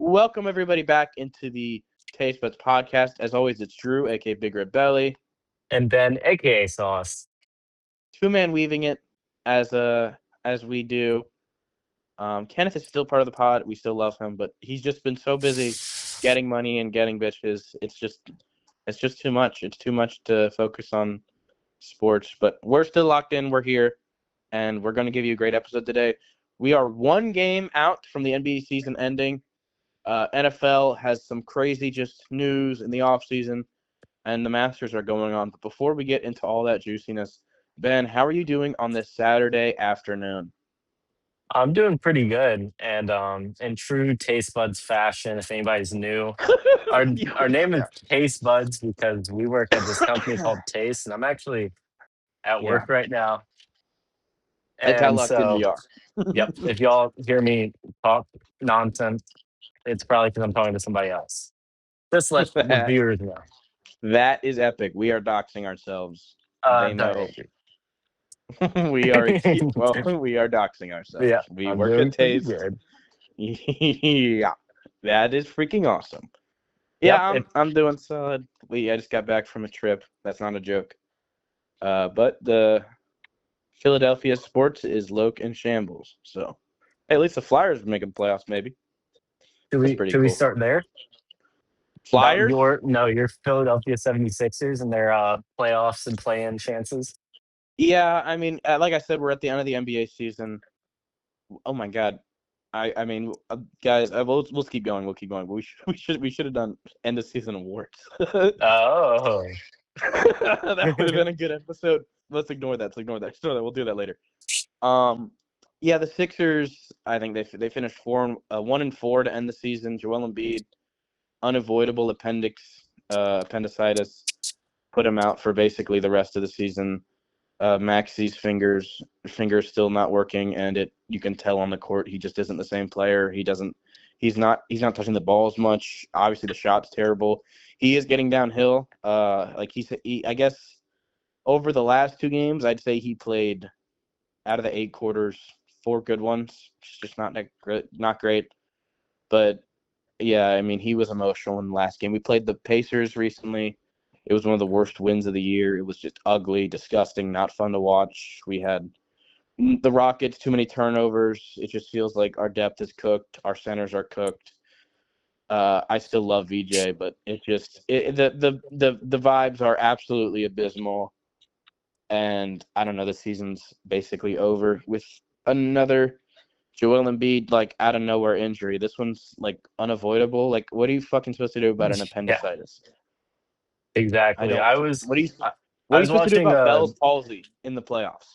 Welcome everybody back into the Taste Buds podcast. As always, it's Drew, aka Big Red Belly. And Ben, aka Sauce. Two-man weaving it as we do. Kenneth is still part of the pod. We still love him, but he's just been so busy getting money and getting bitches. It's just too much. It's too much to focus on sports. But we're still locked in. We're here, and we're going to give you a great episode today. We are one game out from the NBA season ending. NFL has some crazy just news in the offseason, and the Masters are going on. But before we get into all that juiciness, Ben, how are you doing on this Saturday afternoon? I'm doing pretty good. And in true Taste Buds fashion, if anybody's new, our Yeah. our name is Taste Buds because we work at this company called Taste, and I'm actually at Yeah, work right now. that's how And locked in we so, are. yep, if y'all hear me talk nonsense, it's probably because I'm talking to somebody else. Just let the that, viewers know. that is epic. We are doxing ourselves. They know Totally. we are. Well, we are doxing Yeah, ourselves. We I'm work at doing pretty Taste. good. Yeah, that is freaking awesome. Yep. Yeah, I'm doing solid. I just got back from a trip. That's not a joke. But the Philadelphia sports is Loke in shambles. So, hey, at least the Flyers are making playoffs. Maybe Should that's we pretty should we cool. start there? About Flyers? your Philadelphia 76ers and their playoffs and play-in chances. Yeah, I mean, like I said, we're at the end of the NBA season. Oh my God, I mean, guys, we'll keep going. We'll keep going. But we should have done end of season awards. Oh, That would have been a good episode. Let's ignore that. Let's ignore that. Ignore that. We'll do that later. Um, yeah, the Sixers. I think they finished 1-4 to end the season. Joel Embiid, unavoidable appendicitis, put him out for basically the rest of the season. Maxi's fingers still not working, and you can tell on the court he just isn't the same player. He's not touching the ball as much. Obviously, the shot's terrible. He is getting downhill. Like I guess over the last two games, I'd say he played out of the 8 quarters, four good ones. It's just not great. But yeah, I mean, he was emotional in the last game. We played the Pacers recently. It was one of the worst wins of the year. It was just ugly, disgusting, not fun to watch. We had the Rockets, too many turnovers. It just feels like our depth is cooked. Our centers are cooked. I still love VJ, but the vibes are absolutely abysmal. And I don't know, the season's basically over with another Joel Embiid like out of nowhere injury. This one's like unavoidable. Like, what are you fucking supposed to do about an yeah, appendicitis? I exactly. don't. I was What are you I, What I are you was supposed to do watching about Bell's palsy in the playoffs?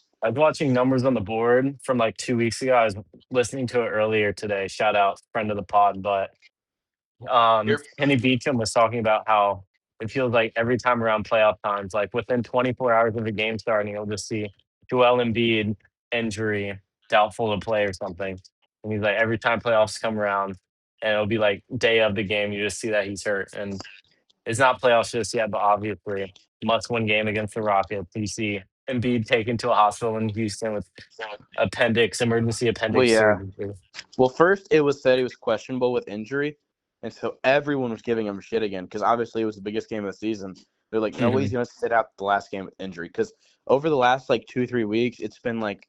numbers on the board from like 2 weeks ago. I was listening to it earlier today. Shout out friend of the pod, but You're Kenny Beecham was talking about how it feels like every time around playoff times, like within 24 hours of the game starting, you'll just see Joel Embiid injury, doubtful to play or something. And he's like, every time playoffs come around, and it'll be like day of the game, you just see that he's hurt. And it's not playoffs just yet, but obviously must-win game against the Rockets. You see Embiid taken to a hospital in Houston with emergency well, appendix yeah. surgery. Well, first it was said he was questionable with injury, and so everyone was giving him shit again because obviously it was the biggest game of the season. They're like, nobody's Mhm. gonna sit out the last game with injury because over the last like 2-3 weeks, it's been like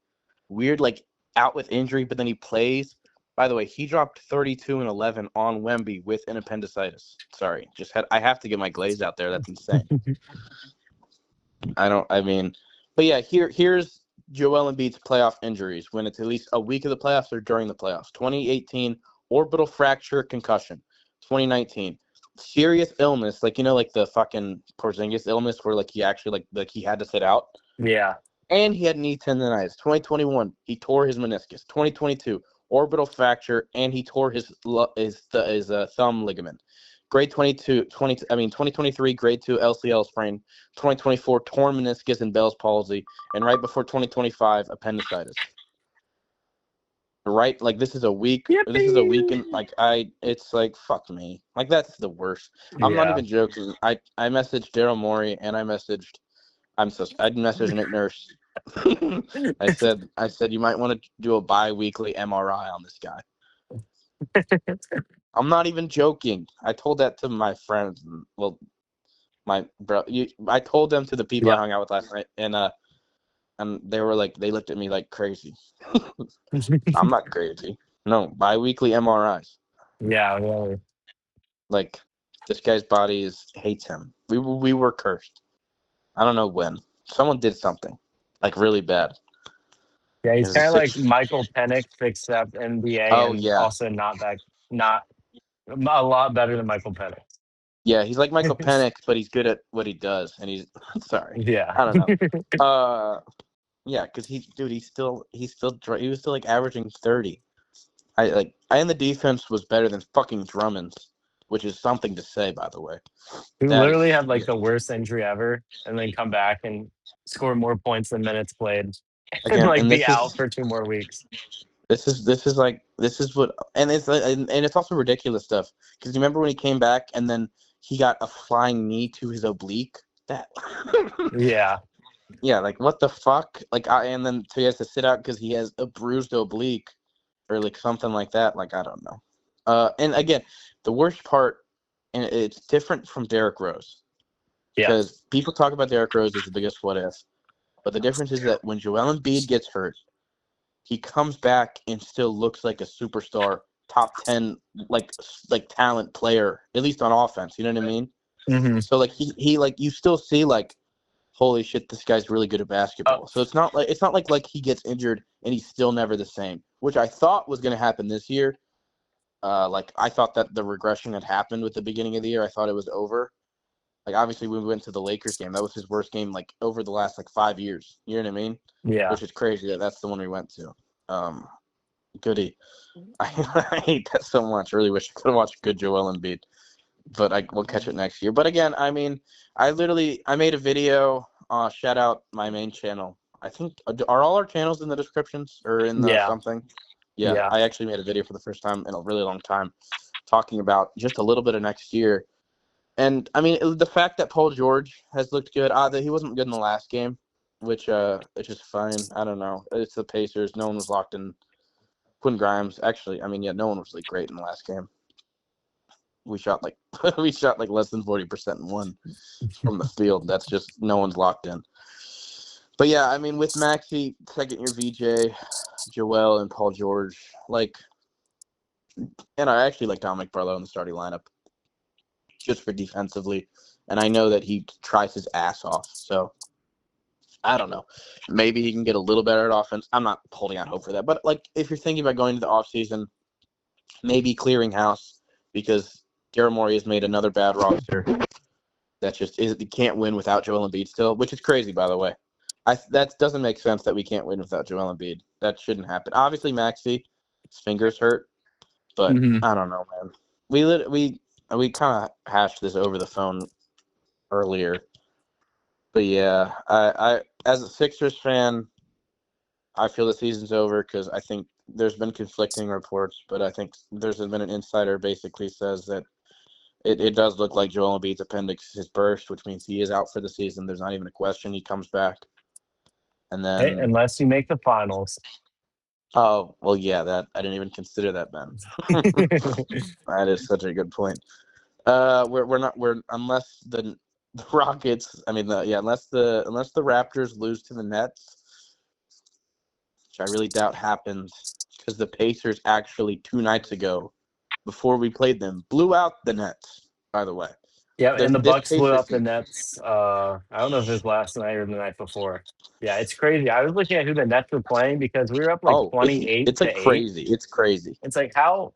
weird, like out with injury, but then he plays. By the way, he dropped 32 and 11 on Wemby with an appendicitis. Sorry, I have to get my glaze out there. That's insane. I don't. I mean, but yeah, here's Joel Embiid's playoff injuries when it's at least a week of the playoffs or during the playoffs. 2018 orbital fracture concussion. 2019 serious illness, like like the fucking Porzingis illness where like he actually like he had to sit out, Yeah. and he had knee tendonitis. 2021 he tore his meniscus. 2022 orbital fracture and he tore his thumb ligament. Grade 2023 grade 2 LCL sprain, 2024 torn meniscus and Bell's palsy, and right before 2025 appendicitis. Right, like this is a week. This is a week, and Yippee! like it's like fuck me. Like that's the worst. I'm not Yeah. even joking. I messaged Daryl Morey and I messaged Nick Nurse. I said you might want to do a bi-weekly MRI on this guy. I'm not even joking. I told that to my friends. Well, my bro, I told them to the people I Yep. hung out with last night, and they were like, they looked at me like crazy. I'm not crazy. No, biweekly MRIs. Yeah, really. Like this guy's body is hates him. We were cursed. I don't know when. Someone did something like really bad. Yeah, It he's was a kind of like six. Michael Penix, except NBA, Oh and yeah, also not a lot better than Michael Penix. yeah. He's like Michael Penix, but he's good at what he does. And he's sorry. Yeah. I don't know. Uh, yeah, because dude, he was still like averaging 30. I in the defense was better than fucking Drummond's, which is something to say, by the way. Who That literally is had like the worst injury ever, and then come back and score more points than minutes played, and again, like and be out for 2 more weeks. this is what, and it's also ridiculous stuff because you remember when he came back and then he got a flying knee to his oblique. That Yeah. yeah, like what the fuck? And then so he has to sit out because he has a bruised oblique or like something like that. Like I don't know. And again, the worst part, and it's different from Derrick Rose Yeah. because people talk about Derrick Rose as the biggest what if, but the difference is that when Joel Embiid gets hurt, he comes back and still looks like a superstar, top 10 like talent player, at least on offense. You know what I mean? Hmm. So like he like you still see like holy shit, this guy's really good at Uh, basketball. So it's not like he gets injured and he's still never the same, which I thought was going to happen this year. Like I thought that the regression had happened with the beginning of the year. I thought it was over. Like obviously we went to the Lakers game. That was his worst game like over the last like 5 years. You know what I mean? yeah. Which is crazy that that's the one we went to. Um, Goody. I hate that so much. I really wish I could have watched good Joel Embiid, but we'll catch it next year. But again, I mean, I made a video. Shout out my main channel. I think are all our channels in the descriptions or in the Yeah. something. Yeah, Yeah. I actually made a video for the first time in a really long time, talking about just a little bit of next year. And I mean, the fact that Paul George has looked good. That he wasn't good in the last game, which it's just fine. I don't know. It's the Pacers. No one was locked in. Quinn Grimes, actually, I mean, yeah, no one was like great in the last game. We shot like we shot like less than 40% and one from the field. That's just no one's locked in. But yeah, I mean, with Maxi, second year VJ, Joel, and Paul George, like, and I actually like Dominic Barlow in the starting lineup just for defensively, and I know that he tries his ass off. So I don't know, maybe he can get a little better at offense. I'm not holding out hope for that, but like if you're thinking about going to the offseason, maybe clearing house because Daryl Morey has made another bad roster that just is you can't win without Joel Embiid still, which is crazy by the way. That doesn't make sense that we can't win without Joel Embiid. That shouldn't happen. Obviously, Maxi, his fingers hurt, but Hmm. I don't know, man. We kind of hashed this over the phone earlier, but yeah, I as a Sixers fan, I feel the season's over because I think there's been conflicting reports, but I think there's been an insider basically says that it does look like Joel Embiid's appendix has burst, which means he is out for the season. There's not even a question. He comes back. And Hey, then, unless you make the finals. oh, well, yeah, that I didn't even consider that, Ben. That is such a good point. We're not we're unless the Rockets. I mean, unless the Raptors lose to the Nets, which I really doubt happens, because the Pacers actually 2 nights ago, before we played them, blew out the Nets. By the way, Yeah, and the this Bucks blew Pacers up the team. Nets. I don't know if it was last night or the night before. Yeah, it's crazy. I was looking at who the Nets were playing because we were up like Oh, 28 it's to like 8. crazy. It's crazy. It's like how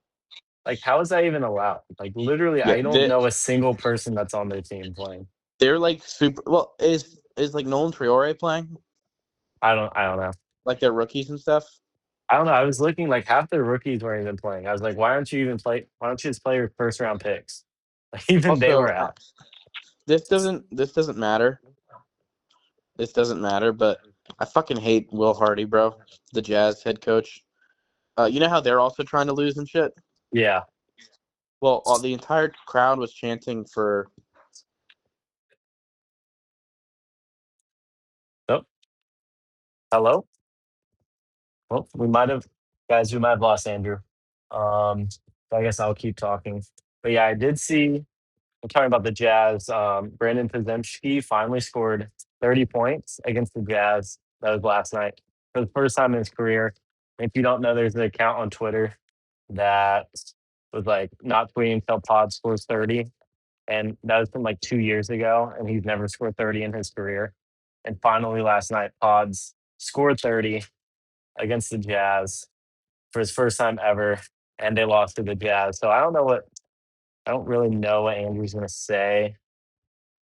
is that even allowed? Like literally, Yeah, I don't know a single person that's on their team playing. they're like super. Well, is like Nolan Triore playing I don't know. like they're rookies and stuff? I don't know. I was looking like half the rookies weren't even playing. I was like, why don't you just play your first round picks? Like even they Also, were out. this doesn't matter. This doesn't matter. But I fucking hate Will Hardy, bro, the Jazz head coach. You know how they're also trying to lose and shit. Yeah. Well, the entire crowd was chanting for. Oh, hello. Well, we might have lost Andrew. Um So I guess I'll keep talking. But yeah, I did see. I'm talking about the Jazz. Brandon Pozemski finally scored 30 points against the Jazz. That was last night for the first time in his career. If you don't know, there's an account on Twitter that was like not tweeting until Pod scores 30. And that was from like 2 years ago. And he's never scored 30 in his career. And finally, last night, Pods scored 30 against the Jazz for his first time ever. And they lost to the Jazz. So I don't really know what Andrew's going to say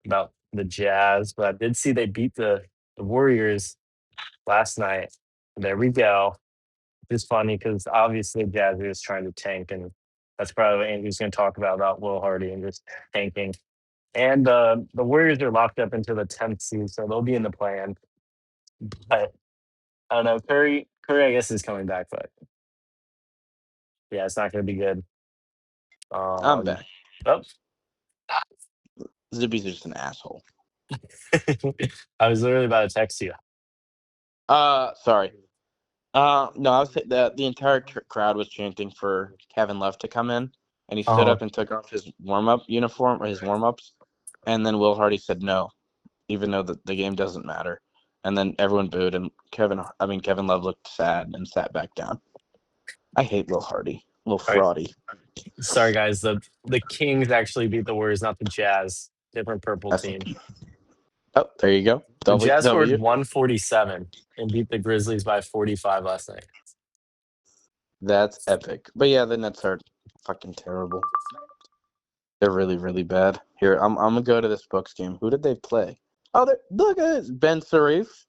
about the Jazz, but I did see they beat the Warriors last night. There we go. It's funny because obviously Jazz is trying to tank, and that's probably what Andrew's going to talk about Will Hardy and just tanking. And the Warriors are locked up into the 10th seed, so they'll be in the plan. But I don't know. Curry, I guess is coming back, but yeah, it's not going to be good. I'm Um, back. oh, Zippy's just an asshole. I was literally about to text you. Sorry. No, I was the entire crowd was chanting for Kevin Love to come in, and he stood Uh, up and took off his warm up uniform or his warm ups, and then Will Hardy said no, even though the game doesn't matter, and then everyone booed, and Kevin Love looked sad and sat back down. I hate Will Hardy, Will all right. Fraudy. Sorry, guys. The Kings actually beat the Warriors, not the Jazz. Different purple That's team. oh, there you go. The W Jazz scored W. 147 and beat the Grizzlies by 45 last night. That's epic. But yeah, the Nets are fucking terrible. They're really, really bad. Here, I'm gonna go to this Bucks game. Who did they play? Oh, look at this. Ben Sharif,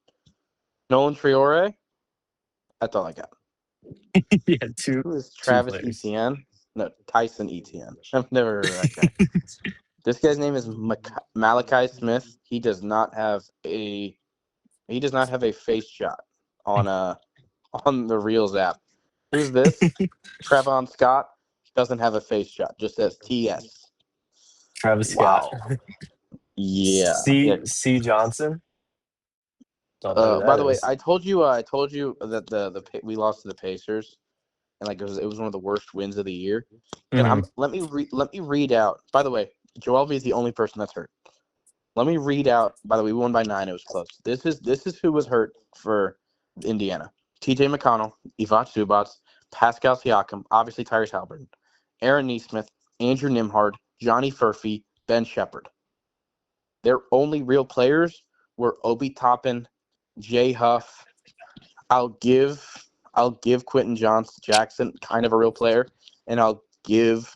Nolan Triore. That's all I got. Yeah, two Who is two Travis players. Etienne? No, Tyson Etienne. I've never heard of that guy. This guy's name is Malachi Smith. He does not have a face shot on on the Reels app. Who's this? Trevon Scott doesn't have a face shot. Just says TS. Travis Scott. Wow. Yeah. Yeah. C Johnson. Don't know who By that the way, is. I told you that we lost to the Pacers, and like it was one of the worst wins of the year. And Hmm. let me read out. By the way, Joel B is the only person that's hurt. Let me read out. By the way, we won by 9. It was close. This is who was hurt for Indiana: T.J. McConnell, Ivan Subats, Pascal Siakam, obviously Tyrese Halliburton, Aaron Nesmith, Andrew Nimhard, Johnny Furphy, Ben Shepherd. Their only real players were Obi Toppin, Jay Huff. I'll give I'll give Quentin Johnson Jackson kind of a real player, and I'll give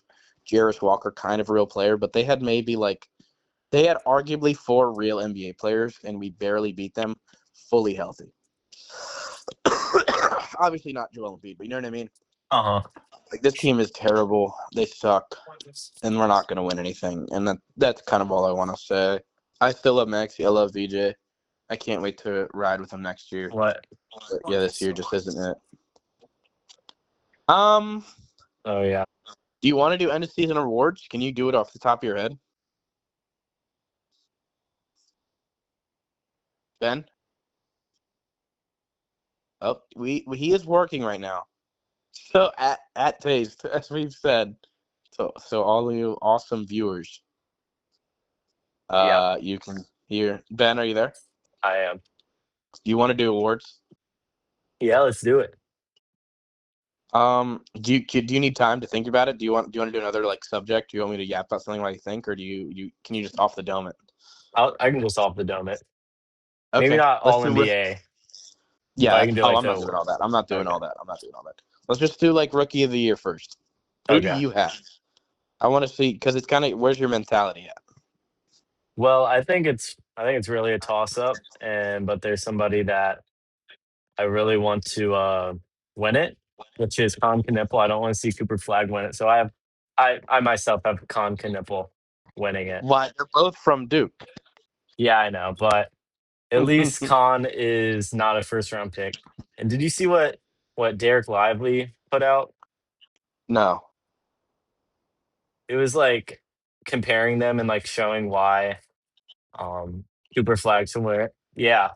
Jarris Walker kind of a real player. But they had arguably 4 real NBA players, and we barely beat them fully healthy. Obviously not Joel Embiid, but you know what I mean. Uh Like this team is terrible. They suck, and we're not going to win anything. And that's kind of all I want to say. I still love Maxi. I love VJ. I can't wait to ride with him next year. What? But yeah, this year just isn't it. Um, Oh yeah. do you want to do end of season awards? Can you do it off the top of your head, Ben? Oh, he is working right now. So at taste, as we've said. So all of you awesome viewers, Yeah, you can hear Ben. Are you there? I am. Do you want to do awards? Yeah, let's do it. Do you need time to think about it? Do you want to do another like subject? Do you want me to yap about something while you think, or can you just off the dome it? I can just off the dome it. Maybe Okay, not let's all do with NBA, yeah. but I can do Oh, like I'm the not doing all award. that. I'm not doing Okay. all that. I'm not doing all that. Let's just do like rookie of the year first. Who do Okay. you have? I want to see because it's kind of where's your mentality at? Well, I think it's really a toss up, and but there's somebody that I really want to win it, which is Con Knipple. I don't want to see Cooper Flag win it, so I myself have Con Knipple winning it. Why they're both from Duke. Yeah, I know, but at least Con is not a first round pick. And did you see what Derek Lively put out? No. It was like comparing them and like showing why Cooper Flag somewhere. Yeah,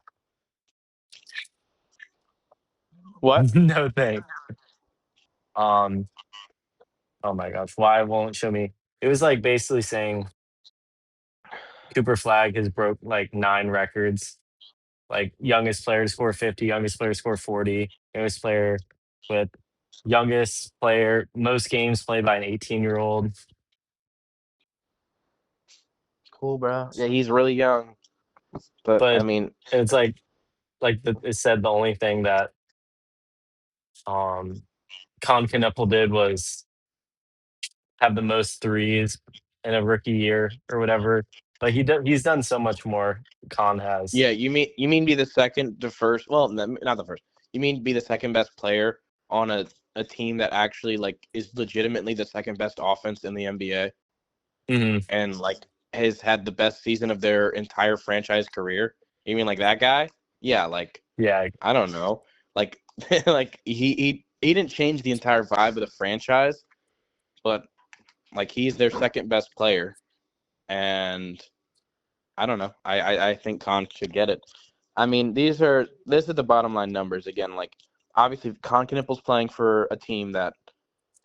What? no thanks. Um, Oh my gosh, why won't show me? It was like basically saying Cooper Flag has broke like 9 records. Like youngest player to score 50, youngest player to score 40, youngest player with youngest player, most games played by an 18-year-old. Cool, bro. Yeah, he's really young, but I But mean, it's it said the only thing that um Con Knuckle did was have the most threes in a rookie year or whatever. But he's done so much more. Con has. yeah, you mean be the second to first? Well, not the first. You mean be the second best player on a team that actually like is legitimately the second best offense in the NBA Hmm. and like has had the best season of their entire franchise career? You mean like that guy? Yeah, like Yeah, I don't know, like like he didn't change the entire vibe of the franchise, but like he's their second best player, and I don't know. I think Con should get it. I mean, this is the bottom line numbers again. Like obviously, Con Knippel's playing for a team that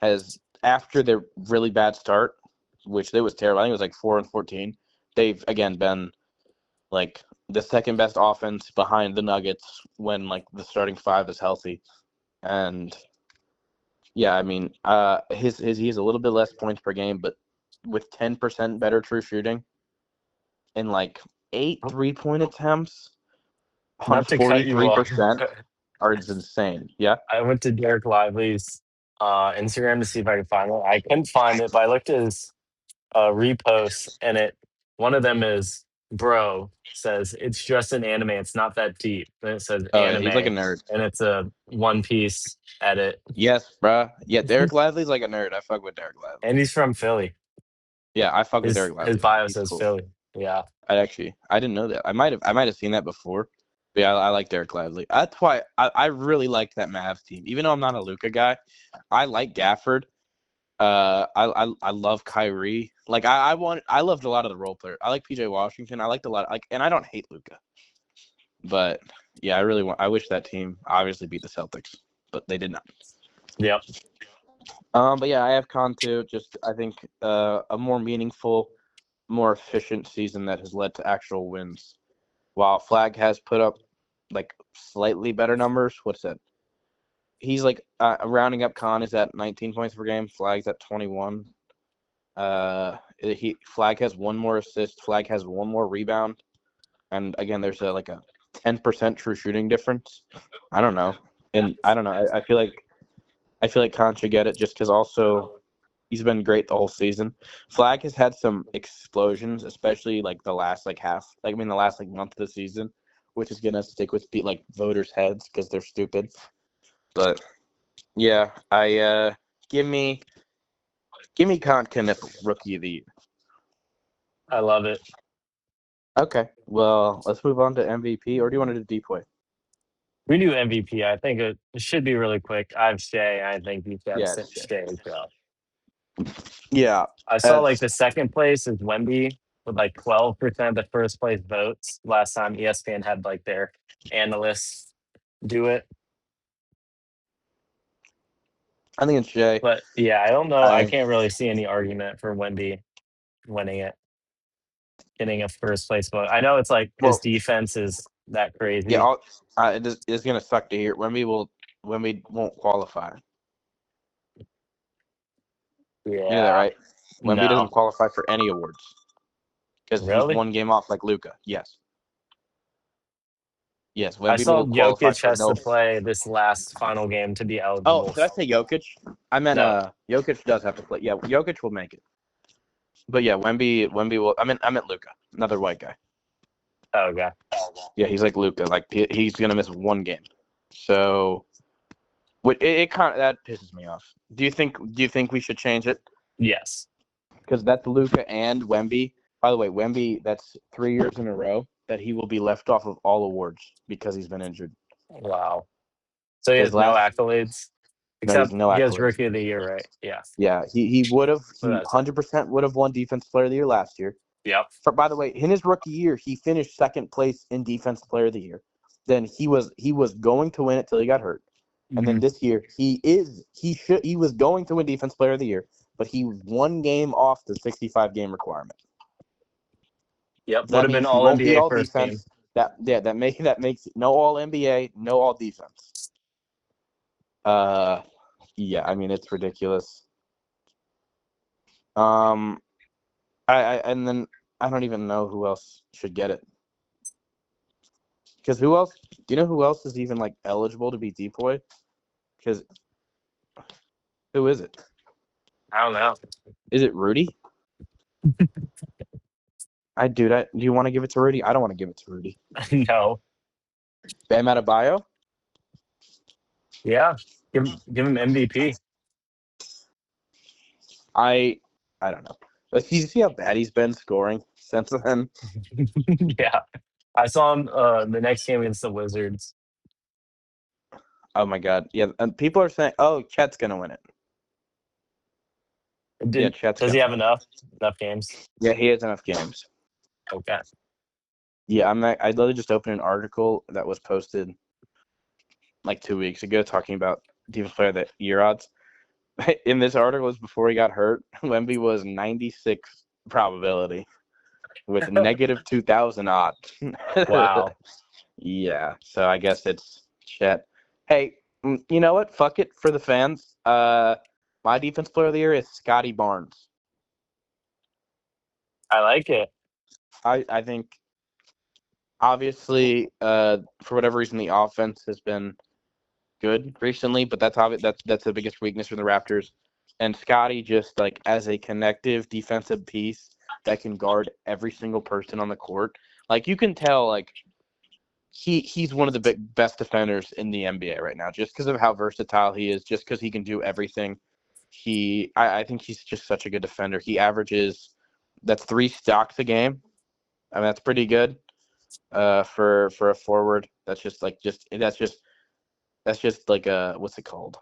has after their really bad start, which they was terrible. I think it was like 4-14. They've again been like the second best offense behind the Nuggets when like the starting five is healthy. And yeah, I mean, his he has a little bit less points per game, but with 10% better true shooting and like eight 3-point attempts on not to cut you off. 43% are is insane. Yeah. I went to Derek Lively's Instagram to see if I could find it. I couldn't find it, but I looked at his reposts, and it one of them is bro says it's just an anime. It's not that deep. And it says Oh yeah, anime, he's like a nerd. and it's a One Piece edit. Yes, bruh. Yeah, Derek Lively's like a nerd. I fuck with Derek Lively. And he's from Philly. Yeah, I fuck with His Derek his Lively, man. bio He's says cool. Philly. Yeah, I didn't know that. I might have seen that before. But yeah, I like Derek Lively. That's why I really liked that Mavs team. Even though I'm not a Luca guy, I like Gafford. I love Kyrie. Like I loved a lot of the role players. I like PJ Washington. I liked a lot like, and I don't hate Luca. But yeah, I wish that team obviously beat the Celtics, but they did not. yep. But yeah, I have Con too. Just I think a more meaningful, more efficient season that has led to actual wins. While Flag has put up like slightly better numbers, what's that? He's like rounding up. Con is at 19 points per game. Flag's at 21. He Flag has one more assist. Flag has one more rebound. And again, there's a 10% true shooting difference. I don't know, and I don't know. I feel like Khan should get it just because also he's been great the whole season. Flag has had some explosions, especially like the last like half, like I mean the last like month of the season, which is gonna stick with like voters' heads because they're stupid. But yeah, I give me Khan Kniffel, rookie of the year. I love it. Okay, well let's move on to MVP, or do you want to do Depoy? We do MVP. I think it should be really quick. I have Shea. I think you should have Yeah, it's Shea. Shea as well. Yeah, I saw like as the second place is Wemby with like 12% of the first place votes. Last time ESPN had like their analysts do it. I think it's Shea. But yeah, I don't know. I I can't really see any argument for Wemby winning it, getting a first place vote. I know it's like his well, defense is that yeah, crazy. it's gonna suck to hear Wemby won't qualify. You know that, Yeah. right? Wemby doesn't No. qualify for any awards because he's Really? one game off like Luca. Yes, yes, I Wemby saw will qualify Jokic for has to no. play this last final game to be Oh, eligible. did I say Jokic? I meant No. Jokic does have to play. Yeah, Jokic will make it. But yeah, Wemby will. I meant Luca, another white guy. Oh, okay. Yeah, he's like Luca. Like he's gonna miss one game. So, it kind of that pisses me off. Do you think we should change it? Yes. Because that's Luca and Wemby. By the way, Wemby, that's 3 years in a row that he will be left off of all awards because he's been injured. Wow. So he Because has no last accolades, no, he's except no he has accolades. Rookie of the Year, right? Yeah. Yeah, he So that's it. 100% would have won Defensive Player of the Year last year. Yep. By the way, in his rookie year, he finished second place in Defensive Player of the Year. Then he was going to win it till he got hurt. And then Mhm. this year he was going to win Defensive Player of the Year, but he was one game off the 65 game requirement. Yep, So would that have been means he all won't be NBA all first team. defense. That makes no all NBA, no all defense. Yeah, I mean it's ridiculous. And then I don't even know who else should get it. Because who else? Do you know who else is even like eligible to be depoy? Because who is it? I don't know. Is it Rudy? Do you want to give it to Rudy? I don't want to give it to Rudy. No. Bam Adebayo? Yeah. Give him MVP. I don't know. But you see how bad he's been scoring since then? Yeah. I saw him the next game against the Wizards. Oh my god. Yeah, and people are saying, "Oh, Chet's gonna win it." Yeah, Chet's Does he gonna have win it. enough games? Yeah, he has enough games. Okay. Yeah, I literally just opened an article that was posted like 2 weeks ago talking about defensive player of the year odds. In this article, was before he got hurt. Wemby was 96 probability with negative 2,000 odds. Wow. Yeah, so I guess it's Chet. Hey, you know what? Fuck it for the fans. My defense player of the year is Scotty Barnes. I like it. I think obviously for whatever reason the offense has been good recently, but that's obvious. That's the biggest weakness for the Raptors. And Scotty just like as a connective defensive piece that can guard every single person on the court. Like you can tell, like he's one of the best defenders in the NBA right now, just because of how versatile he is. Just because he can do everything. I think he's just such a good defender. He averages that's 3 stocks a game. I mean that's pretty good for a forward. That's just like a what's it called?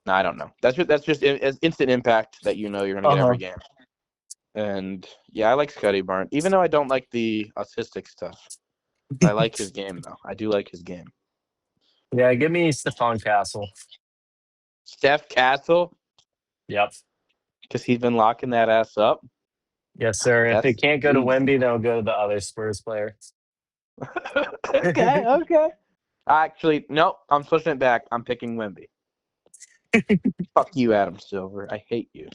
No, I don't know. That's just instant impact that you're going to get Uh-huh. every game. And yeah, I like Scotty Barnes, even though I don't like the autistic stuff. I like his game though. I do like his game. Yeah, give me Stephon Castle. Steph Castle, Yep. because he's been locking that ass up. Yes, sir. If it That's can't go to decent. Wemby, then it'll go to the other Spurs player. Okay. Actually, no, I'm switching it back. I'm picking Wemby. Fuck you, Adam Silver. I hate you.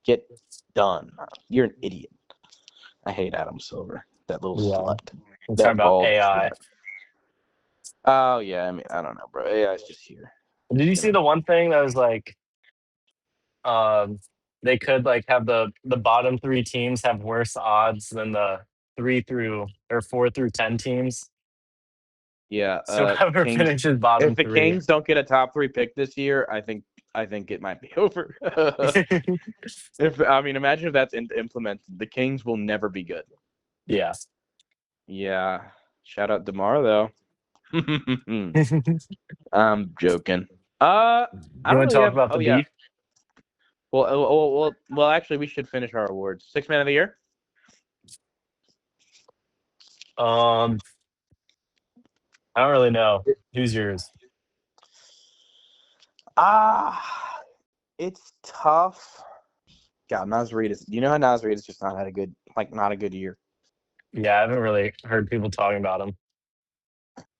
Get done. You're an idiot. I hate Adam Silver. That little Yeah. slut. I'm talking That about bald AI. slut. Oh yeah, I mean I don't know, bro. AI's just here. Did you You see know. the one thing that was like they could like have the bottom three teams have worse odds than the 4 through 10 teams. Yeah, So whoever Kings. finishes If bottom the three. Kings don't get a top 3 pick this year, I think it might be over. If I mean, imagine if that's implemented, the Kings will never be good. Yeah. Yeah, shout out Demar though. You I'm joking. I don't want to really talk have. about Oh the yeah. beef? Well. Actually, we should finish our awards. 6 man of the year. Um, I don't really know. Who's yours? Ah, it's tough. God, Nas Reed is. You know how Nas Reed has just not had a good, not a good year. Yeah, I haven't really heard people talking about him.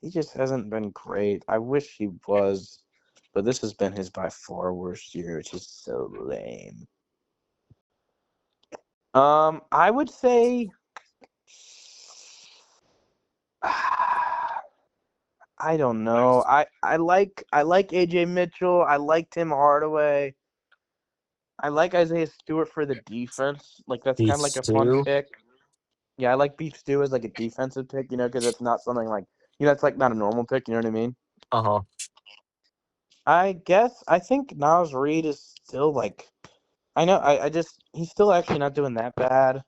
He just hasn't been great. I wish he was, but this has been his by far worst year, which is so lame. I would say, I don't know. I like AJ Mitchell. I like Tim Hardaway. I like Isaiah Stewart for the defense. Like that's kind of like Beef a fun stew. pick. Yeah, I like Beef Stew as like a defensive pick, because it's not something like it's like not a normal pick. You know what I mean? Uh-huh. I think Nas Reed is still like I know I just he's still actually not doing that bad.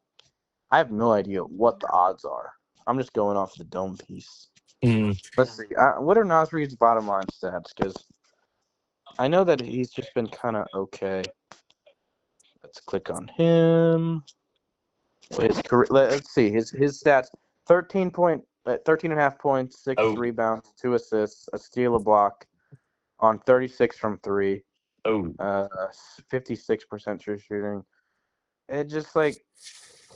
I have no idea what the odds are. I'm just going off the dome piece. Mm. Let's see. What are Nas Reed's bottom line stats? Because I know that he's just been kind of okay. Let's click on him. His career. Let's see his stats: 13 and a half points, 6 Oh, rebounds, 2 assists, a steal, a block on 36 from 3. Oh, 56% true shooting. It just like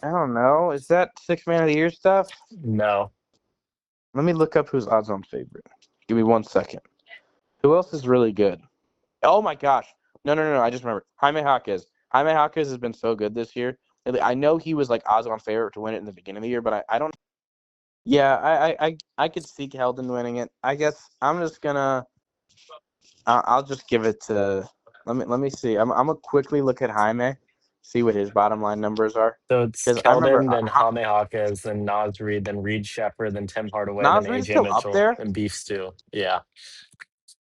I don't know. Is that six man of the year stuff? no. Let me look up who's odds on favorite. Give me 1 second. Who else is really good? Oh my gosh. No. I just remembered. Jaime Jaquez. Jaime Jaquez has been so good this year. I know he was like odds on favorite to win it in the beginning of the year, but I don't. Yeah, I could see Keldon winning it. I guess I'm just gonna. I'll just give it to. Let me see. I'm gonna quickly look at Jaime, see what his bottom line numbers are, So it's because I remember Keldon, then Jaime Jaquez, then Nas Reed, then Reed Shepard, then Tim Hardaway, then Nasrid is AJ still up Mitchell, there. and Beef Stew. Yeah.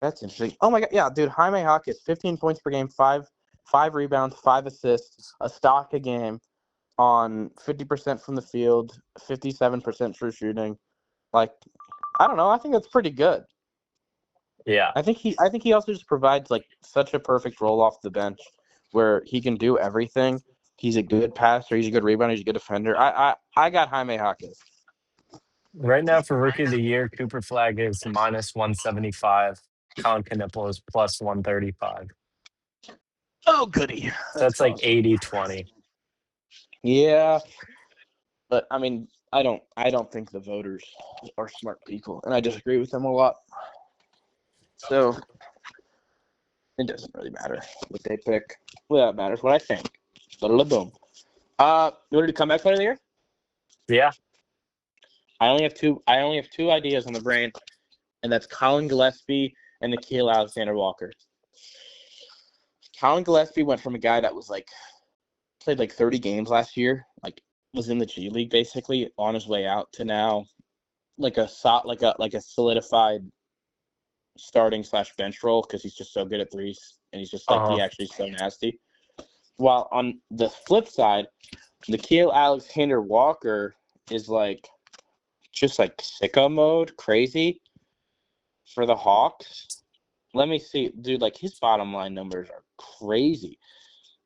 That's interesting. Oh my god, yeah, dude. Jaime Jaquez, 15 points per game, five rebounds, 5 assists, a stock a game on 50% from the field, 57% true shooting. Like, I don't know. I think that's pretty good. Yeah. I think he also just provides like such a perfect role off the bench where he can do everything. He's a good passer. He's a good rebounder. He's a good defender. I got Jaime Jaquez. Right now for rookie of the year, Cooper Flag is minus 175. Colin Knippel is plus 135. Oh goody, So that's that's like awesome. 80-20. Yeah, but I mean, I don't think the voters are smart people, and I disagree with them a lot. So it doesn't really matter what they pick. Well, that matters what I think. Boom. You ready to come back player of the year? Yeah. I only have two ideas on the brain, and that's Colin Gillespie and Nikhil Alexander-Walker. Colin Gillespie went from a guy that was like played like 30 games last year, like was in the G League basically on his way out to now like a solidified starting slash bench role because he's just so good at threes and he's just like Uh-huh. he actually so nasty. While on the flip side, Nikhil Alexander Walker is like just like sicko mode, crazy for the Hawks. Let me see, dude. Like his bottom line numbers are crazy.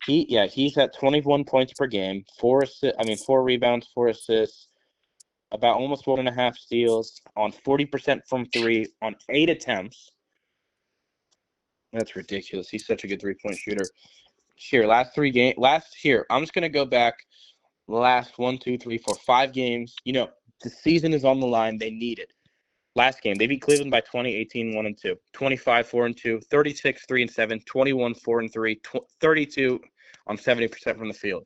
He's at 21 points per game, four rebounds, 4 assists, about almost 1.5 steals, on 40% from three, on 8 attempts. That's ridiculous. He's such a good 3-point shooter. Here, I'm just gonna go back. Last 5 games. The season is on the line. They need it. Last game, they beat Cleveland by 20, 18, 1-2, 25, 4-2, 36, 3-7, 21, 4-3, 32 on 70% from the field.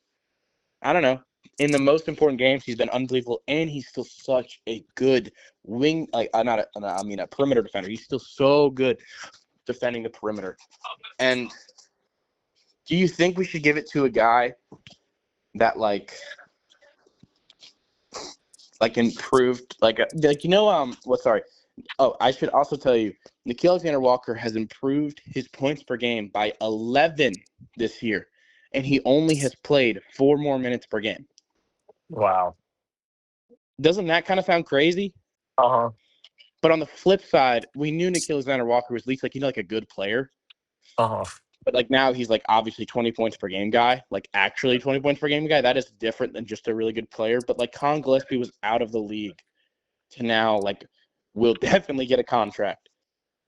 I don't know. In the most important games, he's been unbelievable, and he's still such a good wing. Like, a perimeter defender. He's still so good defending the perimeter. And do you think we should give it to a guy that improved sorry. Oh, I should also tell you, Nikhil Alexander Walker has improved his points per game by 11 this year, and he only has played 4 more minutes per game. Wow. Doesn't that kind of sound crazy? Uh-huh. But on the flip side, we knew Nikhil Alexander Walker was at least like a good player. Uh-huh. But like now he's like obviously 20 points per game guy, like actually 20 points per game guy. That is different than just a really good player. But like Colin Gillespie was out of the league to now like will definitely get a contract.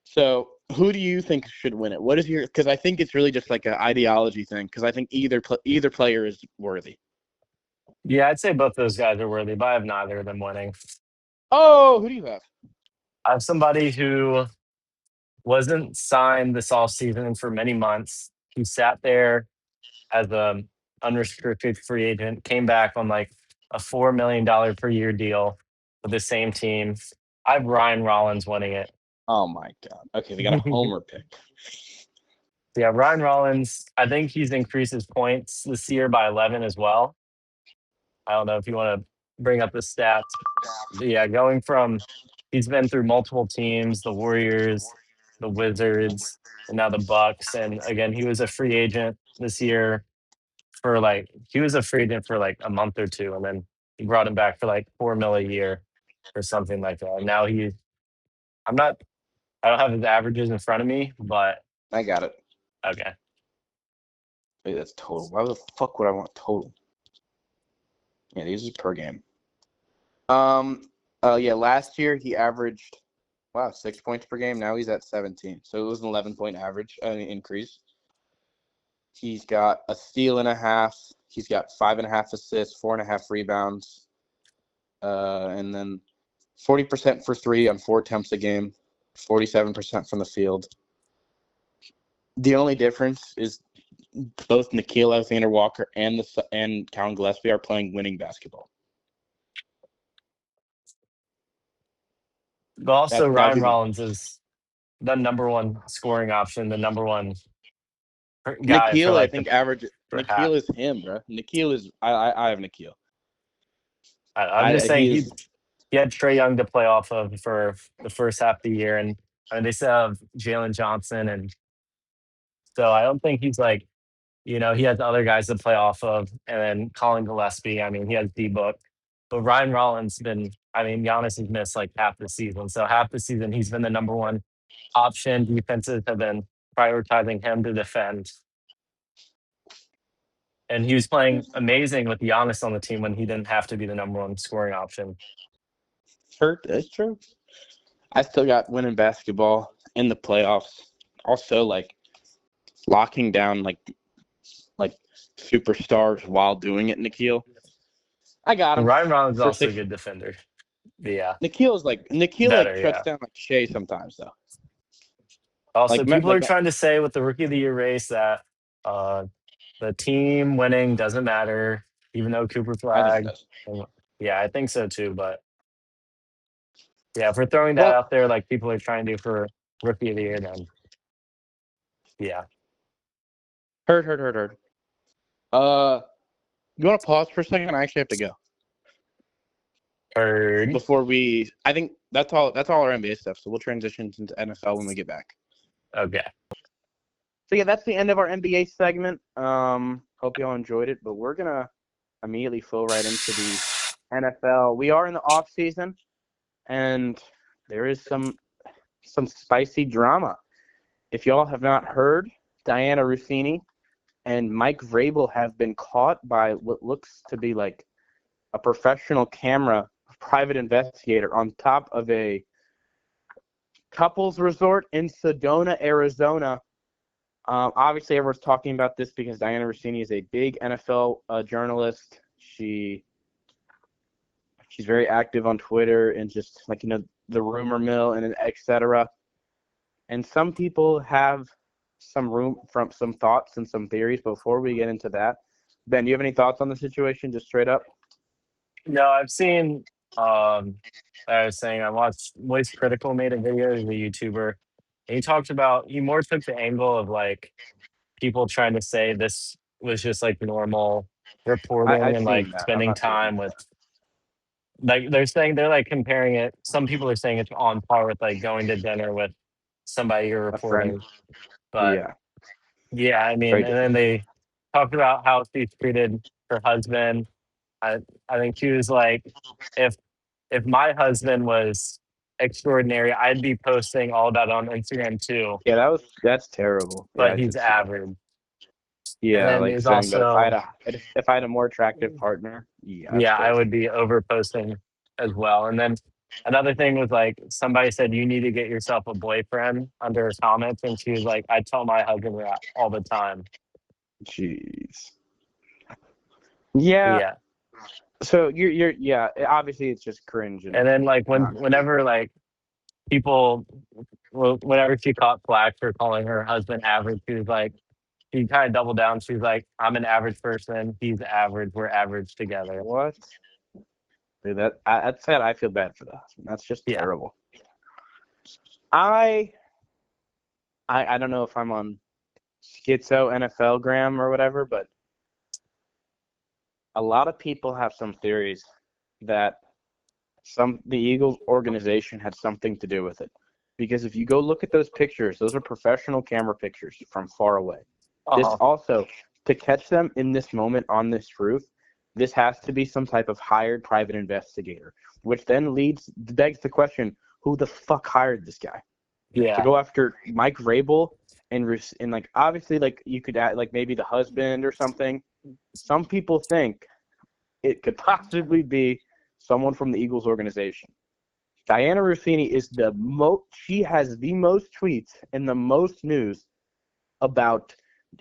So who do you think should win it? What is your? Because I think it's really just like an ideology thing. Because I think either player is worthy. Yeah, I'd say both those guys are worthy, but I have neither of them winning. Oh, who do you have? I have somebody who wasn't signed this off season for many months. He sat there as a unrestricted free agent, came back on like a $4 million per year deal with the same team. I have Ryan Rollins winning it. Oh my God. Okay, they got a homer pick. Yeah, Ryan Rollins, I think he's increased his points this year by 11 as well. I don't know if you want to bring up the stats. But yeah, going from he's been through multiple teams, the Warriors, the Wizards, and now the Bucks. And again, he was a free agent this year for like he was a free agent for like a month or two, and then he brought him back for like 4 mil a year or something like that. And now I'm not I don't have his averages in front of me, but I got it. okay. Wait, that's total. Why the fuck would I want total? Yeah, these are per game. Yeah. Last year he averaged 6 points per game. Now he's at 17. So it was an 11-point average increase. He's got a steal and a half. He's got 5.5 assists, 4.5 rebounds, and then 40% for three on 4 attempts a game, 47% from the field. The only difference is both Nickeil Alexander-Walker and Colin Gillespie are playing winning basketball. But also, That would Ryan be my Rollins is the number one scoring option, the number one guy for Nickeil. I like the think average. for half. Nickeil is him, bro. Nickeil is. I have Nickeil. I'm just saying He is. he had Trey Young to play off of for the first half of the year, and they still have Jalen Johnson, and so I don't think he's like he has other guys to play off of, and then Colin Gillespie. I mean, he has D Book, but Ryan Rollins been. I mean, Giannis has missed like half the season, so half the season he's been the number one option. Defenses have been prioritizing him to defend. And he was playing amazing with Giannis on the team when he didn't have to be the number one scoring option. Hurt. That's true. I still got winning basketball in the playoffs. Also, like locking down like superstars while doing it. Nickeil. I got And him Ryan Rollins is for also a six. good defender. But yeah, Nickeil better, shuts yeah. down like Shea sometimes though. Also, Like people are like trying to say with the rookie of the year race that uh, the team winning doesn't matter, even though Cooper I think it Flag. does. And, yeah, I think so too. But yeah, if we're throwing that Well, out there, like people are trying to do for rookie of the year, then yeah. heard. Uh, you want to pause for a second? I actually have to go Heard. before we. I think that's all. That's all our NBA stuff. So we'll transition into NFL when we get back. Okay. So yeah, that's the end of our NBA segment. Hope y'all enjoyed it, but we're gonna immediately flow right into the NFL. We are in the off season, and there is some spicy drama. If y'all have not heard, Diana Russini and Mike Vrabel have been caught by what looks to be like a professional camera private investigator on top of a couples resort in Sedona, Arizona. Obviously, everyone's talking about this because Diana Russini is a big NFL journalist. She's very active on Twitter and just like the rumor mill and etc. And some people have some thoughts and some theories. Before we get into that, Ben, do you have any thoughts on the situation, just straight up? No, I've seen. I was saying I watched Voice Critical made a video. He's a YouTuber. And he talked about he more took the angle of like people trying to say this was just like normal reporting I've and seen like that. I'm spending not doing time that. with like they're saying they're like comparing it. Some people are saying it's on par with like going to dinner with somebody you're A friend. reporting. But Yeah, yeah, I mean, very and then different. they talked about how she treated her husband. I I think she was like, if my husband was extraordinary, I'd be posting all about it on Instagram too. Yeah, that's terrible. Yeah, But I he's did see that. average. And Yeah, then like there's saying that also, if I had a more attractive partner, yeah, that's yeah, I crazy. would be over posting as well. And then another thing was like somebody said you need to get yourself a boyfriend under her comments, and she was like, I tell my husband that all the time. Jeez. Yeah. Yeah. So you're yeah. Obviously, it's just cringe And and then like not cool. whenever like people whenever she caught flack for calling her husband average, she was like, she kind of doubled down. She's like, I'm an average person. He's average. We're average together. What? Dude, that's sad. I feel bad for the husband. That's just Yeah. terrible. I I don't know if I'm on schizo NFL gram or whatever, but a lot of people have some theories that the Eagles organization had something to do with it. Because if you go look at those pictures, those are professional camera pictures from far away. This Uh-huh. also, to catch them in this moment on this roof, this has to be some type of hired private investigator, which then begs the question, who the fuck hired this guy? To Yeah. go after Mike Vrabel and like obviously like you could add like maybe the husband or something. Some people think it could possibly be someone from the Eagles organization. Diana Russini is she has the most tweets and the most news about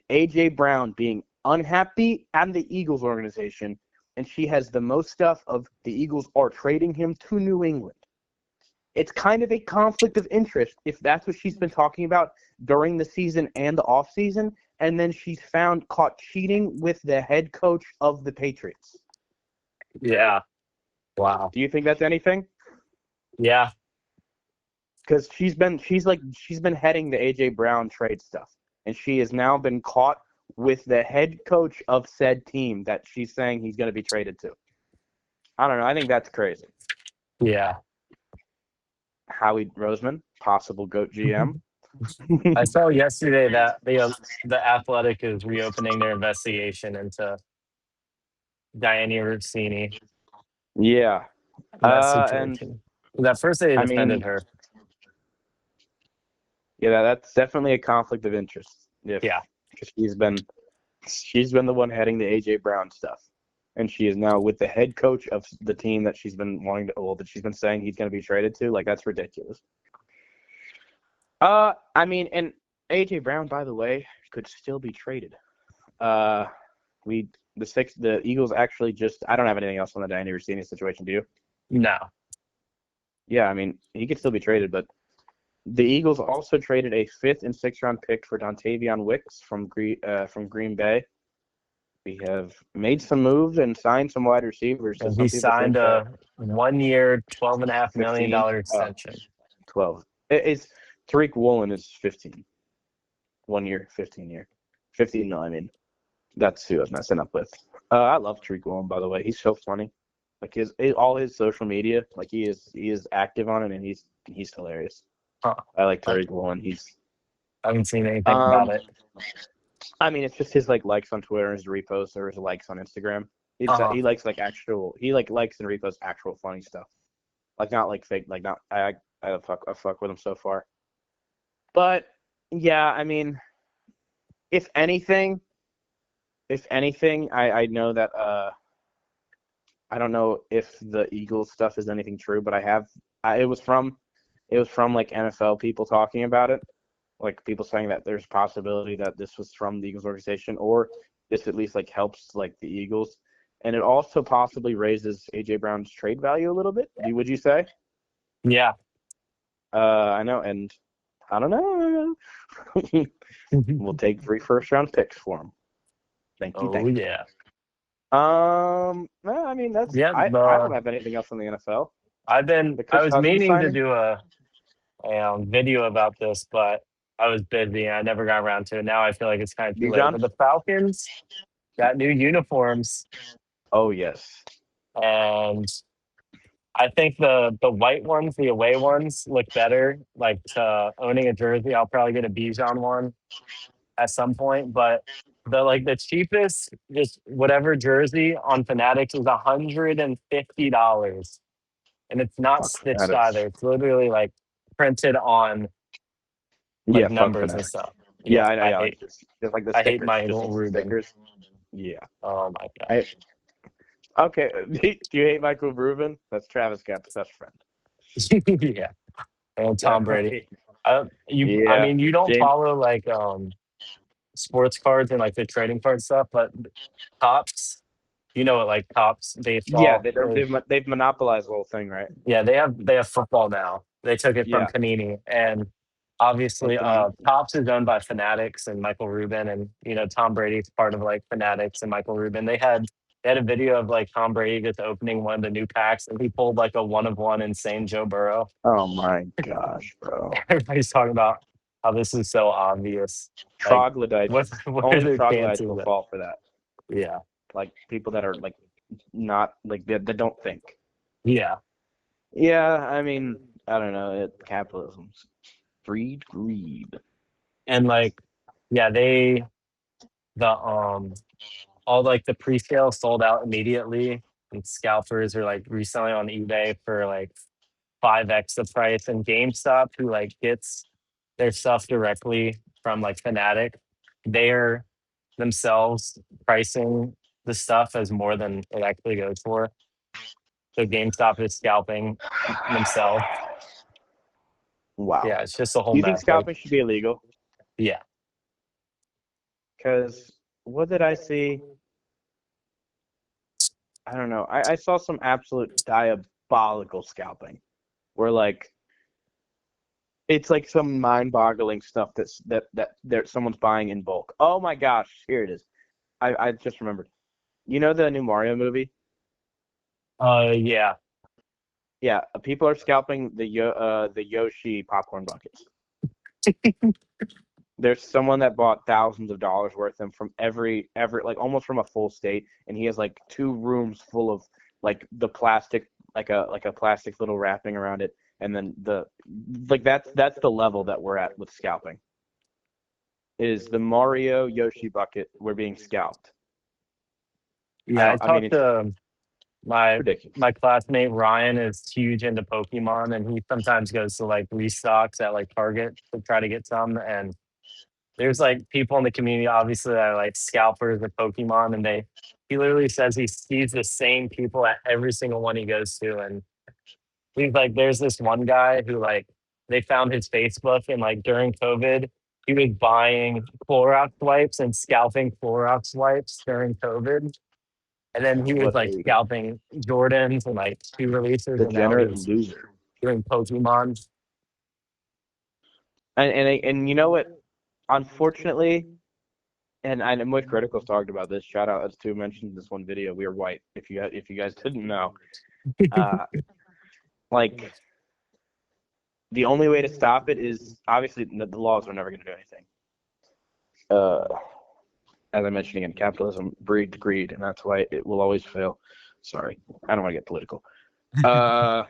AJ Brown being unhappy and the Eagles organization, and she has the most stuff of the Eagles are trading him to New England. It's kind of a conflict of interest if that's what she's been talking about during the season and the offseason, and then she's found caught cheating with the head coach of the Patriots. Yeah. Wow. Do you think that's anything? Yeah. Because she's been heading the AJ Brown trade stuff, and she has now been caught with the head coach of said team that she's saying he's going to be traded to. I don't know. I think that's crazy. Yeah. Howie Roseman, possible GOAT GM. I saw yesterday that the Athletic is reopening their investigation into Diane Rossini Yeah. in that And situation. That first they I defended mean, her. yeah, that's definitely a conflict of interest. Yeah. Because she's been the one heading the AJ Brown stuff, and she is now with the head coach of the team that she's been that she's been saying he's going to be traded to. Like, that's ridiculous. I mean, and AJ Brown, by the way, could still be traded. The Eagles actually just. I don't have anything else on the Diane Rossini situation. Do you? No. Yeah, I mean, he could still be traded, but the Eagles also traded a 5th and 6th round pick for Dontavion Wicks from Green Bay. We have made some moves and signed some wide receivers. So And he some people signed think that a 1 year, $12.5 million 15, extension. 12. It's Tariq Woolen is 15. 1 year, 15 year. 15 mil, I mean. That's who I was messing up with. I love Tariq Woolen, by the way. He's so funny. Like all his social media, like he is active on it, and he's hilarious. Huh. I like Tariq Woolen. I haven't seen anything about it. I mean, it's just his likes on Twitter, his reposts, or his likes on Instagram. He likes likes and reposts actual funny stuff, like not like fake, like not I fuck with him so far. But yeah, I mean, if anything, I know that I don't know if the Eagles stuff is anything true, but it was from like NFL people talking about it. Like people saying that there's a possibility that this was from the Eagles organization, or this at least like helps like the Eagles, and it also possibly raises AJ Brown's trade value a little bit. Would you say? Yeah. I know, and I don't know. We'll take 3 first-round picks for him. Thank you. Oh, yeah. No, I mean Yeah. I don't have anything else on the NFL. I Chris was Cousins meaning to signing? do a video about this, but I was busy and I never got around to it. Now I feel like it's kind of too late. Bijan? But the Falcons got new uniforms, Oh yes. and I think the white ones, the away ones, look better. Like owning a jersey, I'll probably get a Bijan one at some point. But the cheapest, just whatever jersey on Fanatics is $150, and it's not Fuck stitched Fanatics. either. It's literally like printed on like Yeah, fuck numbers and Fanatics. stuff. Yeah, Yeah, I know. Yeah, like just like the I hate stickers, just Michael like the Rubin. stickers. Yeah. Oh my god. Okay. Do you hate Michael Rubin? That's Travis Scott's best friend. Yeah. And Tom Brady. I Yeah. mean, you don't James. follow like sports cards and like the trading card stuff, but Tops, you know what, like Tops Yeah, baseball. they've monopolized the whole thing, right? Yeah, they have football now. They took it from Yeah. Panini, and And obviously then Tops is owned by Fanatics and Michael Rubin, and Tom Brady's part of like Fanatics and Michael Rubin. They had a video of like Tom Brady just opening one of the new packs, and he pulled like a 1 of 1 insane Joe Burrow. oh my gosh, bro. Everybody's talking about how this is so obvious. Like, Troglodytes. what are Only the troglodytes chances will that? fall for that. Yeah, Like people that are like not like that don't think. yeah, Yeah, I mean, I don't know. Capitalism's greed. and like, yeah, all like the pre-sale sold out immediately, and scalpers are like reselling on eBay for like 5x the price. And GameStop, who like gets their stuff directly from like Fanatic, they're themselves pricing the stuff as more than it actually goes for. So GameStop is scalping themselves. Wow. Yeah, it's just a whole Do you think mess. Like, scalping should be illegal? yeah, Because what did I see? I don't know. I saw some absolute diabolical scalping where like it's like some mind-boggling stuff that there someone's buying in bulk. Oh my gosh, here it is. I just remembered. You know the new Mario movie? Yeah. Yeah, people are scalping the Yoshi popcorn buckets. There's someone that bought thousands of dollars worth of them from every like almost from a full state, and he has like 2 rooms full of like the plastic like a plastic little wrapping around it, and then the like that's the level that we're at with scalping. Is the Mario Yoshi bucket we're being scalped? I Yeah, I don't. I mean, talked it's to my ridiculous. my classmate Ryan is huge into Pokemon, and he sometimes goes to like restocks at like Target to try to get some. And there's like people in the community, obviously, that are like scalpers of Pokemon, and he literally says he sees the same people at every single one he goes to. And he's like, there's this one guy who like they found his Facebook, and like during COVID, he was buying Clorox wipes and scalping Clorox wipes during COVID. And then he was What like a scalping Jordans and like shoe releases, and now degenerate he's loser. doing Pokemon. And you know what? Unfortunately, and I know most criticals talked about this. Shout out as to mentioned this one video. We are white. If you guys didn't know, uh, like the only way to stop it is obviously the laws are never going to do anything. Uh, as I mentioned again, capitalism breeds greed, and that's why it will always fail. Sorry, I don't want to get political. Uh,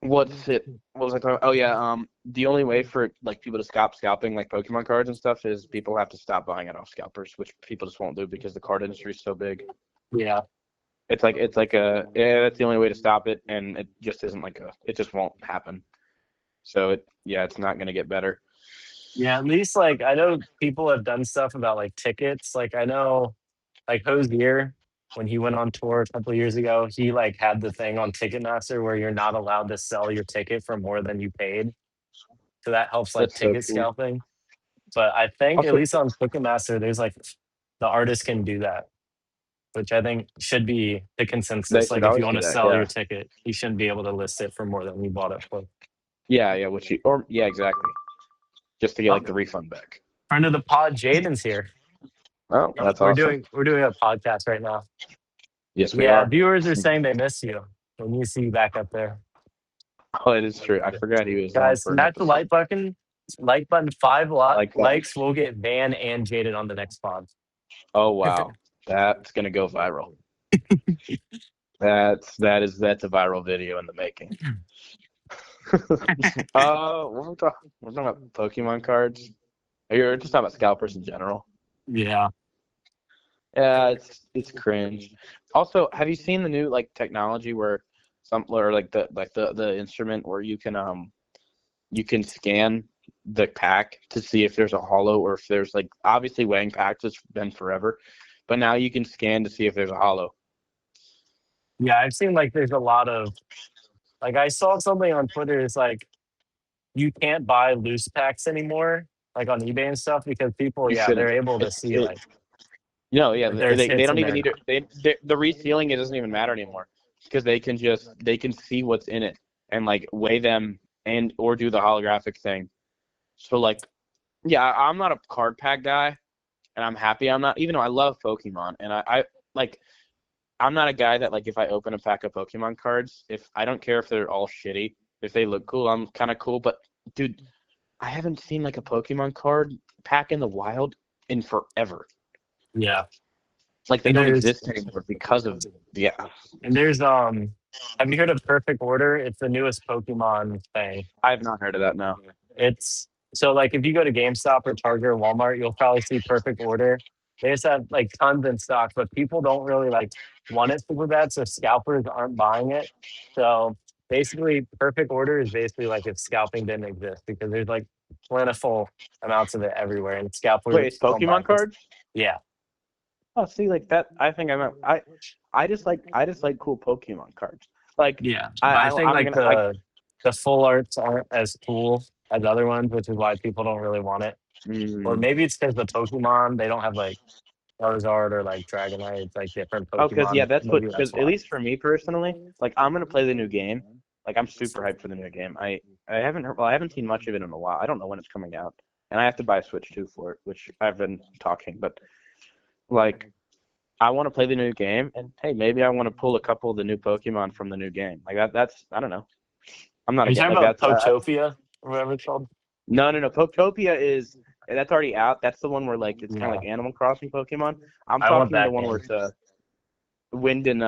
what's it? What was I talking about? Oh yeah, the only way for like people to stop scalping like Pokemon cards and stuff is people have to stop buying it off scalpers, which people just won't do because the card industry is so big. Yeah. It's like a yeah, that's the only way to stop it, and it just isn't like a it just won't happen. So it's not gonna get better. Yeah. At least like I know people have done stuff about like tickets. Like I know like Hosier, when he went on tour a couple of years ago, he like had the thing on Ticketmaster where you're not allowed to sell your ticket for more than you paid. So that helps like That's so ticket cool. scalping. But I think at Also, least on Ticketmaster, there's like the artist can do that, which I think should be the they consensus. should Like if you always want do to that. sell your Yeah, ticket, you shouldn't be able to list it for more than you bought it for. yeah. Which you, or yeah, exactly. Just to get Oh, like the refund back. friend of the pod, Jaden's here. Oh, that's We're awesome. doing a podcast right now. Yes, we Yeah, are. viewers are saying they miss you when you see you back up there. Oh, it is true. I forgot he was on Guys, for an smash the episode. like button. Like button, I like that. likes. We'll get Van and Jaden on the next pod. Oh wow, that's gonna go viral. That's a viral video in the making. We're talking about Pokemon cards. You're just talking about scalpers in general. Yeah. Yeah, it's cringe. Also, have you seen the new like technology where some or like the instrument where you can scan the pack to see if there's a hollow or if there's like obviously weighing packs has been forever, but now you can scan to see if there's a hollow. Yeah, I've seen like there's a lot of like I saw something on Twitter. It's like you can't buy loose packs anymore, like on eBay and stuff, because people, You yeah, they're shouldn't. able to It's see it. like Yeah, if there's they hits don't in even there. need it. The resealing it doesn't even matter anymore because they can see what's in it and like weigh them and or do the holographic thing. So like yeah, I'm not a card pack guy, and I'm happy I'm not. Even though I love Pokemon, and I like, I'm not a guy that like if I open a pack of Pokemon cards, if I don't care if they're all shitty, if they look cool, I'm kind of cool. But dude, I haven't seen like a Pokemon card pack in the wild in forever. Yeah, Like they and don't there's exist anymore because of yeah. and there's have you heard of Perfect Order? It's the newest Pokemon thing. I have not heard of that now. It's so like if you go to GameStop or Target or Walmart, you'll probably see Perfect Order. They just have like tons in stock, but people don't really like want it super bad, so scalpers aren't buying it. So basically, Perfect Order is basically like if scalping didn't exist because there's like plentiful amounts of it everywhere, and Wait, it's scalpers don't buy Pokemon it. 'Cause- cards? Yeah, Oh, see, like that. I think I just like cool Pokemon cards. Like yeah, but I think I'm like gonna I the full arts aren't as cool as other ones, which is why people don't really want it. Or Mm. maybe it's because the Pokemon, they don't have like Charizard or like Dragonite. It's like different Oh, because yeah, Pokemon. that's what. Maybe Because that's at why. least for me personally, like I'm gonna play the new game. Like I'm super hyped for the new game. I haven't heard, well, I haven't seen much of it in a while. I don't know when it's coming out, and I have to buy a Switch 2 for it, which I've been talking. But like, I want to play the new game, and hey, maybe I want to pull a couple of the new Pokemon from the new game. Like that. That's I don't know. I'm not Are you again talking like about that's Potopia or whatever it's called? no. Poketopia is that's already out. That's the one where like it's kind of Yeah, like Animal Crossing Pokemon. I'm I want talking the that one where game. it's wind and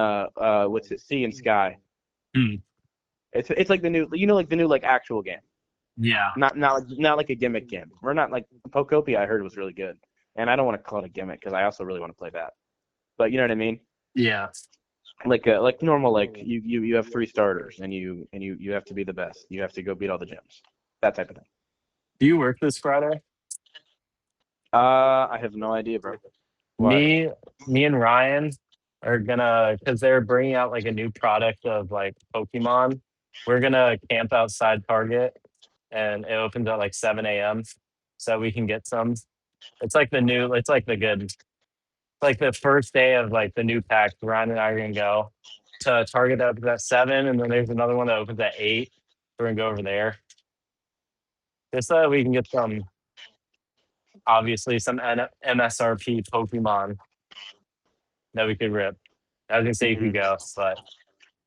what's it, sea and sky. Hmm. It's like the new like the new like actual game. Yeah, Not like a gimmick game. We're not like Pokopia. I heard was really good, and I don't want to call it a gimmick because I also really want to play that. But you know what I mean? yeah. Like normal like you have three starters and you have to be the best. You have to go beat all the gyms. That type of thing. Do you work this Friday? I have no idea, bro. Why? Me, me and Ryan are gonna, because they're bringing out like a new product of like Pokemon. We're gonna camp outside Target, and it opens at like 7 a.m. so we can get some. It's like the new. It's like the good. It's like the first day of like the new pack. Ryan and I are gonna go to Target that opens at 7, and then there's another one that opens at 8. We're gonna go over there just so that we can get some, obviously some MSRP Pokemon that we could rip. I was gonna say you could Mm. go, but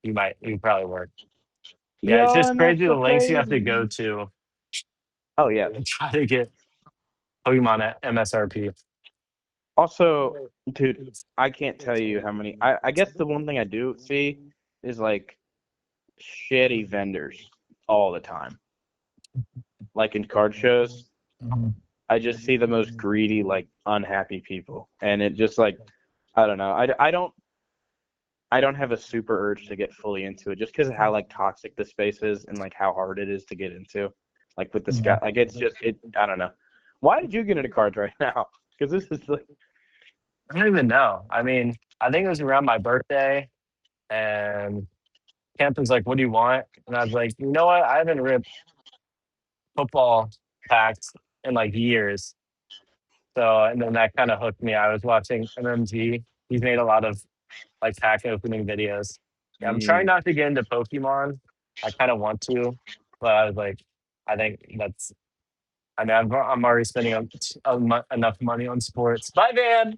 you probably work. Yeah, it's Yeah, just and that's crazy the so lengths you have to go crazy. to Oh yeah. and try to get Pokemon at MSRP. Also, dude, I can't tell you how many. I guess the one thing I do see is like shitty vendors all the time. Like in card shows, Mhm. I just see the most greedy, like unhappy people, and it just like I don't know. I don't have a super urge to get fully into it just because of how like toxic the space is and like how hard it is to get into. Like with the Yeah. sky, like it's just it. I don't know. Why did you get into cards right now? Because this is like, I don't even know. I mean, I think it was around my birthday, and Kemp was like, "What do you want?" And I was like, "You know what? I haven't ripped football packs in like years." So, and then that kind of hooked me. I was watching MMG. He's made a lot of like pack opening videos. Yeah, I'm trying mm, not to get into Pokemon. I kind of want to, but I was like, I think that's. I mean, I'm already spending enough money on sports. Bye, Van.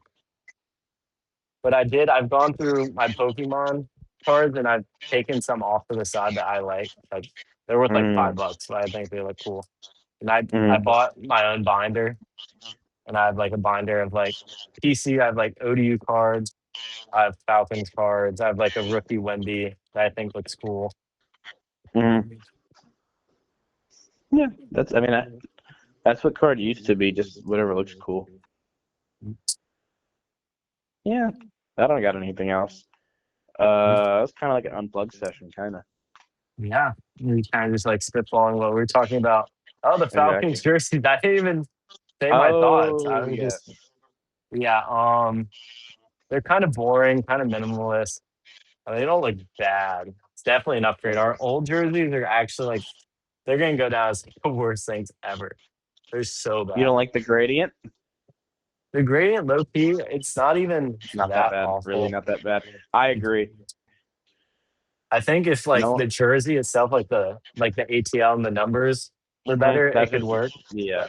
But I did. I've gone through my Pokemon cards, and I've taken some off to the side that I like. Like they're worth like mm, $5, but I think they look cool. And I mm, bought my own binder, and I have like a binder of like PC. I have like ODU cards. I have Falcons cards. I have like a rookie Wendy that I think looks cool. mm. Yeah, that's. I mean, that's what card used to be. Just whatever looks cool. Yeah, I don't got anything else. It's kind of like an unplugged session, kind of. Yeah, we kind of just like spitballing what we were talking about. Oh, the Falcons Exactly. jerseys. I didn't even say my thoughts. I Oh was just, yes. yeah. They're kind of boring, kind of minimalist. They don't look bad. It's definitely an upgrade. Our old jerseys are actually like they're gonna go down as the worst things ever. They're so You don't bad. like the gradient? The gradient, low key, it's not even Not that that bad. Really, awful. not that bad. I agree. I think if like No, the jersey itself, like the ATL and the numbers were better, that's it could just work. yeah.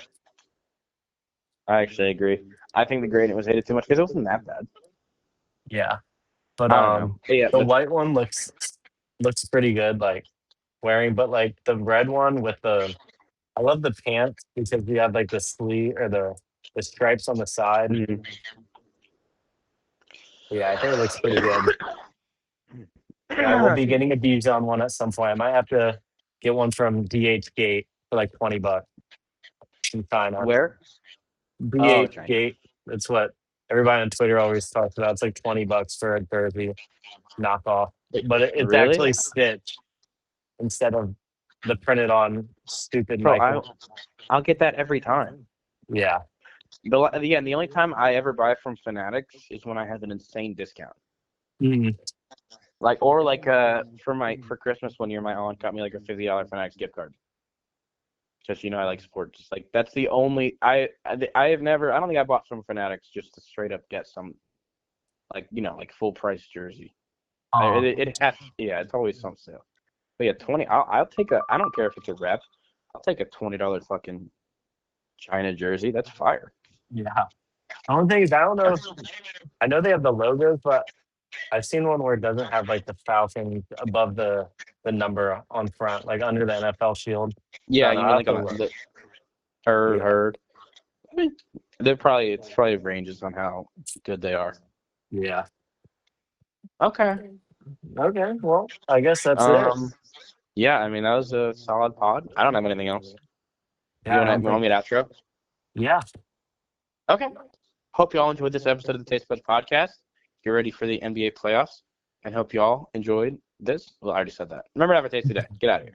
But I actually agree. I think the gradient was hated too much because it wasn't that bad. yeah. But I don't know. Yeah, the but white one looks pretty good, like wearing, but like the red one with the I love the pants because you have like the sleeve or the stripes on the side. mm. Yeah, I think it looks pretty good. And I will be Excuse getting me. a Bijan one at some point. I might have to get one from DH Gate for like $20 in China. Where? Oh, DH China. Gate. That's what everybody on Twitter always talks about. It's like $20 for a jersey knockoff, Wait, but it's really, actually stitched instead of the printed on stupid bro? micro. I'll get that every time. Yeah. Yeah, and the only time I ever buy from Fanatics is when I have an insane discount. Mhm. Like or like for Christmas one year, my aunt got me like a $50 Fanatics gift card. Just I like sports. Just like that's the only I have never. I don't think I bought from Fanatics just to straight up get some like full price jersey. It has yeah, it's always some sale. But yeah, 20. I'll take a. I don't care if it's a rep. I'll take a $20 fucking China jersey. That's fire. Yeah. The only thing is, I don't know if I know they have the logos, but I've seen one where it doesn't have like the Falcons above the number on front, like under the NFL shield. I Yeah, don't know. you I mean have like to on look. the herd Yeah. herd. I mean, it's probably ranges on how good they are. Yeah. Okay. Okay. Well, I guess that's it. Um. Yeah, I mean that was a solid pod. I don't have anything else. Yeah, I don't Want think. me to outro? Yeah. Okay. Hope you all enjoyed this episode of the Taste Buds Podcast. Get ready for the NBA playoffs, and hope you all enjoyed this. Well, I already said that. Remember to have a tasty day. Get out of here.